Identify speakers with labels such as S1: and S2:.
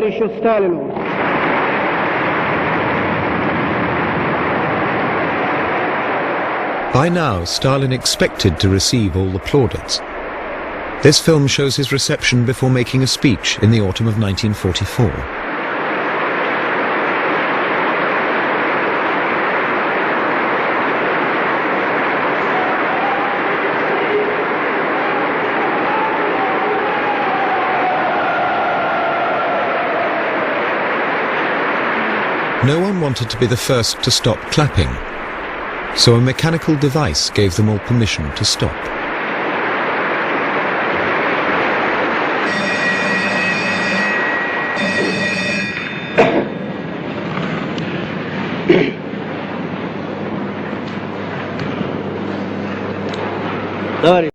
S1: товарищу Сталину.
S2: By now, Stalin expected to receive all the plaudits. This film shows his reception before making a speech in the autumn of 1944. No one wanted to be the first to stop clapping, so a mechanical device gave them all permission to stop.
S1: Товарищ.